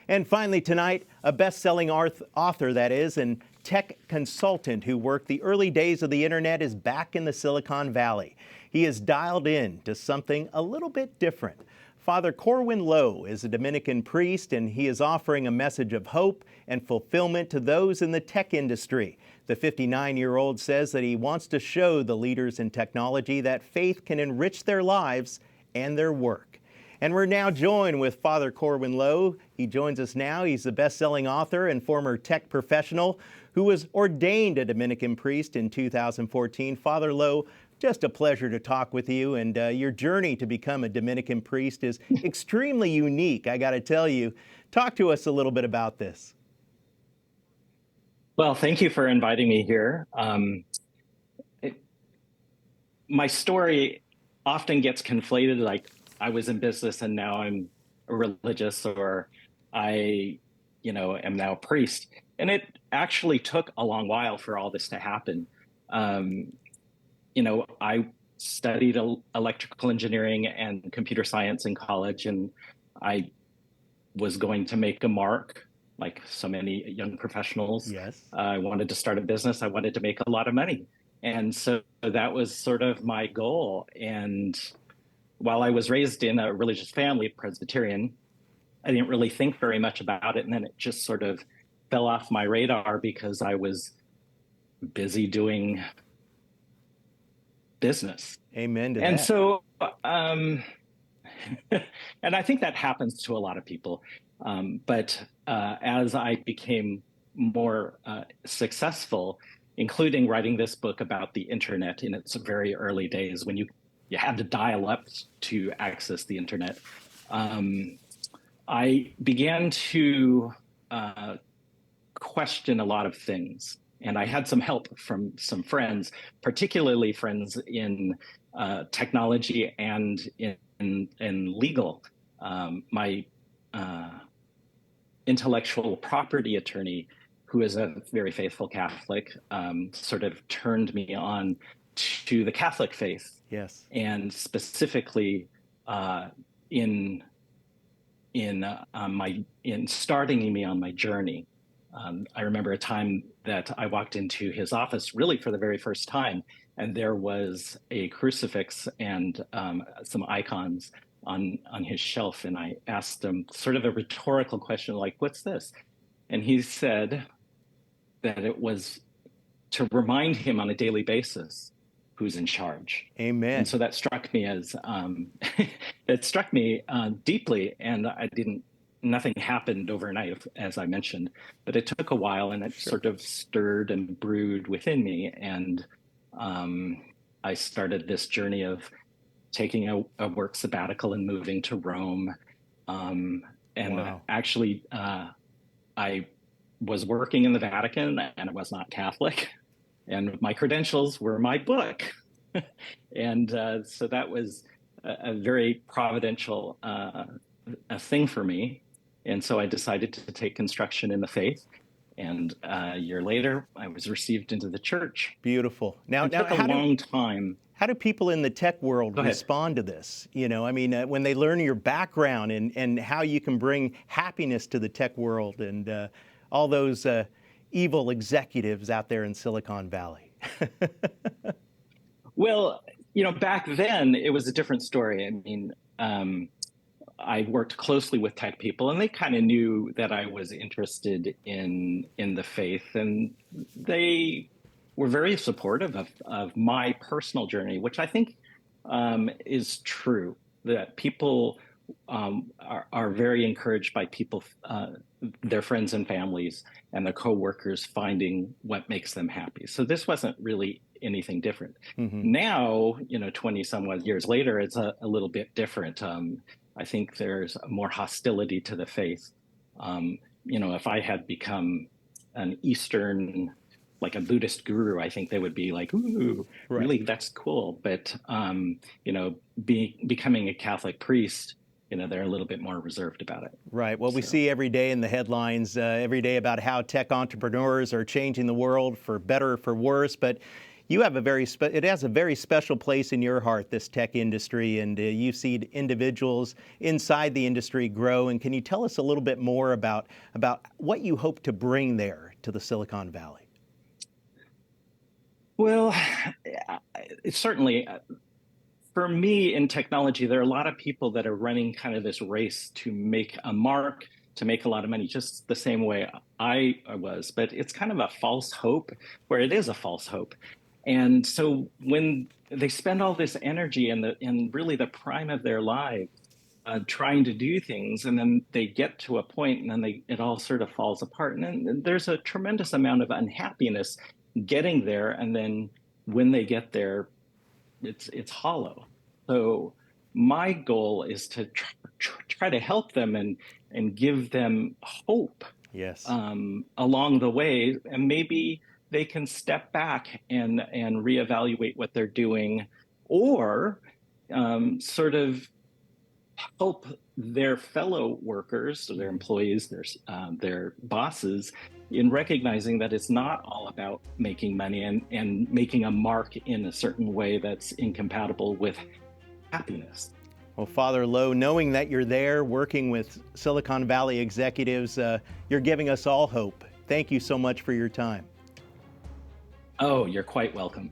And finally tonight, a best-selling author, that is, and tech consultant who worked the early days of the internet is back in the Silicon Valley. He is dialed in to something a little bit different. Father Corwin Low is a Dominican priest, and he is offering a message of hope and fulfillment to those in the tech industry. The 59-year-old says that he wants to show the leaders in technology that faith can enrich their lives and their work. And we're now joined with Father Corwin Low. He joins us now. He's the best-selling author and former tech professional who was ordained a Dominican priest in 2014. Father Low, just a pleasure to talk with you. And your journey to become a Dominican priest is extremely unique, I got to tell you. Talk to us a little bit about this. Well, thank you for inviting me here. My story often gets conflated, like I was in business and now I'm religious, or I, am now a priest. And it actually took a long while for all this to happen. I studied electrical engineering and computer science in college, and I was going to make a mark, like so many young professionals. Yes. I wanted to start a business. I wanted to make a lot of money. And so that was sort of my goal. And while I was raised in a religious family, Presbyterian, I didn't really think very much about it. And then it just sort of fell off my radar because I was busy doing business. Amen to that. And so, and I think that happens to a lot of people. But as I became more successful, including writing this book about the internet in its very early days, when you had to dial up to access the internet, I began to question a lot of things. And I had some help from some friends, particularly friends in technology and in legal. My intellectual property attorney, who is a very faithful Catholic, sort of turned me on to the Catholic faith. Yes. And specifically in starting me on my journey. I remember a time that I walked into his office really for the very first time, and there was a crucifix and some icons on his shelf. And I asked him sort of a rhetorical question, like, what's this? And he said that it was to remind him on a daily basis who's in charge. Amen. And so that struck me as, it struck me deeply, and nothing happened overnight, as I mentioned, but it took a while, and it sort of stirred and brewed within me. And I started this journey of taking a work sabbatical and moving to Rome. Wow. Actually, I was working in the Vatican, and I was not Catholic, and my credentials were my book. And so that was a very providential a thing for me. And so I decided to take construction in the faith. And a year later, I was received into the church. Beautiful. Now, it took a long time. How do people in the tech world respond to this? When they learn your background and how you can bring happiness to the tech world and all those evil executives out there in Silicon Valley. Well, back then it was a different story. I mean, I worked closely with tech people, and they kind of knew that I was interested in the faith, and they were very supportive of my personal journey, which I think is true, that people are very encouraged by people, their friends and families and their coworkers finding what makes them happy. So this wasn't really anything different. Mm-hmm. Now, 20 some odd years later, it's a little bit different. I think there's more hostility to the faith. If I had become an Eastern, like a Buddhist guru, I think they would be like, ooh, right. Really, that's cool. But, becoming a Catholic priest, they're a little bit more reserved about it. Right. Well, we see every day in the headlines, every day about how tech entrepreneurs are changing the world for better or for worse. But You have it has a very special place in your heart, this tech industry, and you see individuals inside the industry grow. And can you tell us a little bit more about what you hope to bring there to the Silicon Valley? Well, certainly for me in technology, there are a lot of people that are running kind of this race to make a mark, to make a lot of money, just the same way I was. But it's kind of a false hope, where it is a false hope. And so when they spend all this energy in really the prime of their lives trying to do things, and then they get to a point and then it all sort of falls apart. And then there's a tremendous amount of unhappiness getting there. And then when they get there, it's hollow. So my goal is to try to help them and give them hope. Yes. Along the way, and maybe they can step back and reevaluate what they're doing, or sort of help their fellow workers, their employees, their bosses, in recognizing that it's not all about making money and making a mark in a certain way that's incompatible with happiness. Well, Father Lowe, knowing that you're there working with Silicon Valley executives, you're giving us all hope. Thank you so much for your time. Oh, you're quite welcome.